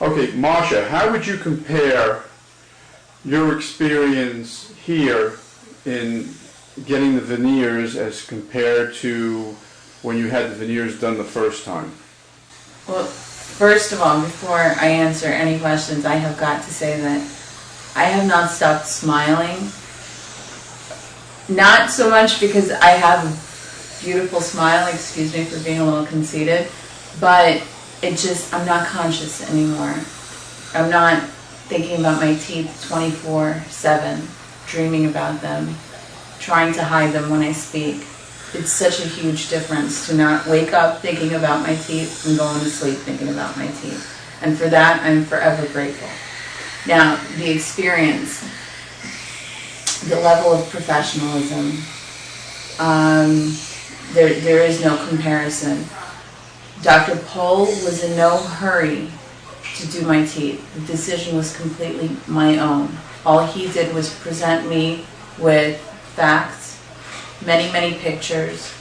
Okay, Marsha, how would you compare your experience here in getting the veneers as compared to when you had the veneers done the first time? Well, first of all, before I answer any questions, I have got to say that I have not stopped smiling. Not so much because I have a beautiful smile, excuse me for being a little conceited, but I'm not conscious anymore. I'm not thinking about my teeth 24/7, dreaming about them, trying to hide them when I speak. It's such a huge difference to not wake up thinking about my teeth and going to sleep thinking about my teeth. And for that, I'm forever grateful. Now, the experience, the level of professionalism, there is no comparison. Dr. Pohl was in no hurry to do my teeth. The decision was completely my own. All he did was present me with facts, many pictures,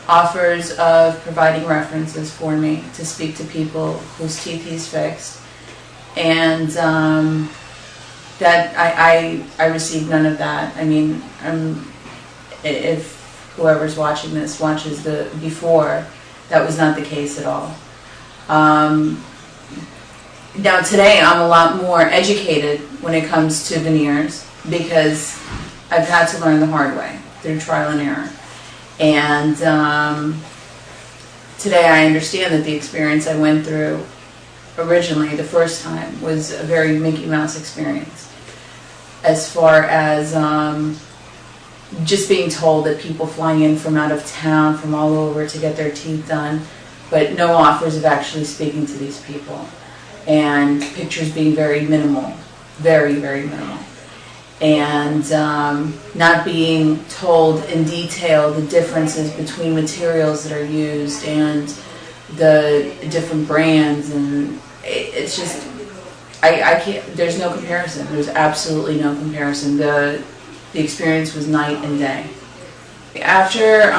offers of providing references for me to speak to people whose teeth he's fixed, and that I received none of that. I mean, if whoever's watching this watches the before, that was not the case at all. Now today I'm a lot more educated when it comes to veneers because I've had to learn the hard way through trial and error. And today I understand that the experience I went through originally the first time was a very Mickey Mouse experience. As far as just being told that people flying in from out of town, from all over to get their teeth done, but no offers of actually speaking to these people. And pictures being very minimal, very minimal. And not being told in detail the differences between materials that are used and the different brands, and it's just, I can't, there's no comparison. There's absolutely no comparison. The experience was night and day. After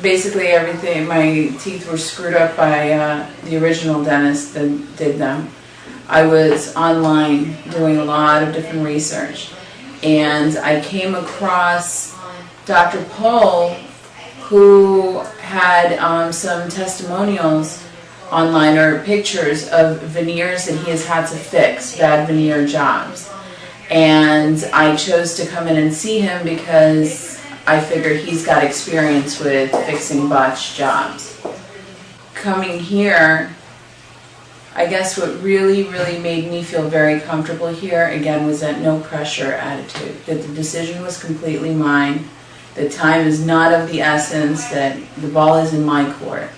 basically everything, my teeth were screwed up by the original dentist that did them. I was online doing a lot of different research, and I came across Dr. Pohl, who had some testimonials online, or pictures of veneers that he has had to fix, bad veneer jobs. And I chose to come in and see him because I figured he's got experience with fixing botched jobs. Coming here, I guess what really made me feel very comfortable here, again, was that no pressure attitude, that the decision was completely mine, that time is not of the essence, that the ball is in my court.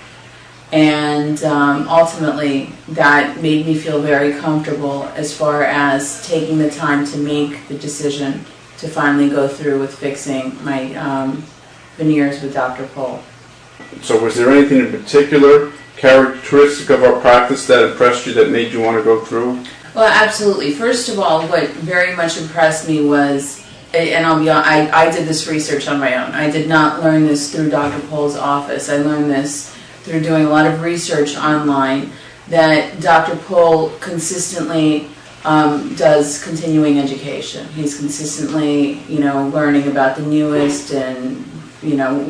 And ultimately, that made me feel very comfortable as far as taking the time to make the decision to finally go through with fixing my veneers with Dr. Pohl. So was there anything in particular, characteristic of our practice, that impressed you, that made you want to go through? Well, absolutely. First of all, what very much impressed me was, and I'll be honest, I did this research on my own. I did not learn this through Dr. Pohl's office. I learned this through doing a lot of research online, that Dr. Pohl consistently does continuing education. He's consistently, learning about the newest and,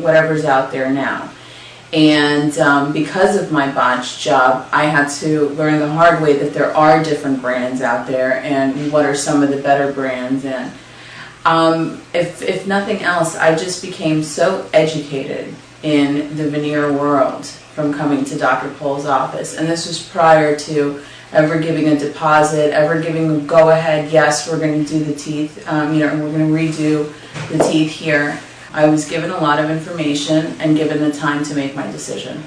whatever's out there now. And because of my botched job, I had to learn the hard way that there are different brands out there and what are some of the better brands. And if nothing else, I just became so educated in the veneer world from coming to Dr. Pohl's office. And this was prior to ever giving a deposit, ever giving a go-ahead, yes, we're going to do the teeth, we're going to redo the teeth here. I was given a lot of information and given the time to make my decision.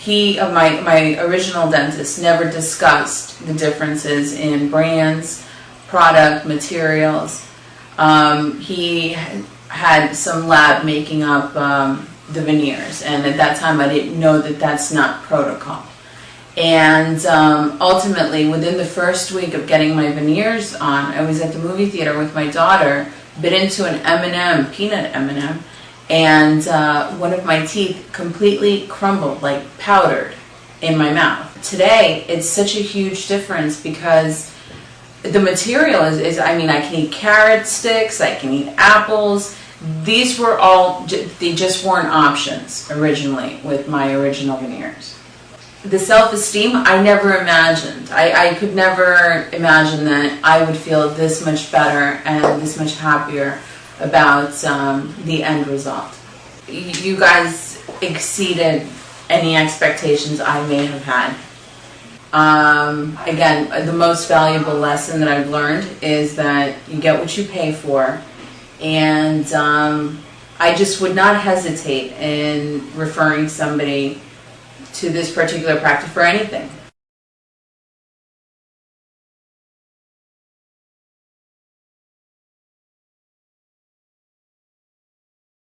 My original dentist, never discussed the differences in brands, product, materials. He had some lab making up the veneers, and at that time I didn't know that that's not protocol. And ultimately, within the first week of getting my veneers on, I was at the movie theater with my daughter, bit into an M&M, peanut M&M, and one of my teeth completely crumbled, like powdered. in my mouth. Today, it's such a huge difference because the material is I mean, I can eat carrot sticks, I can eat apples. These were all, they just weren't options originally with my original veneers. The self-esteem, I never imagined. I could never imagine that I would feel this much better and this much happier about the end result. You guys exceeded any expectations I may have had. Again, the most valuable lesson that I've learned is that you get what you pay for, and I just would not hesitate in referring somebody to this particular practice for anything.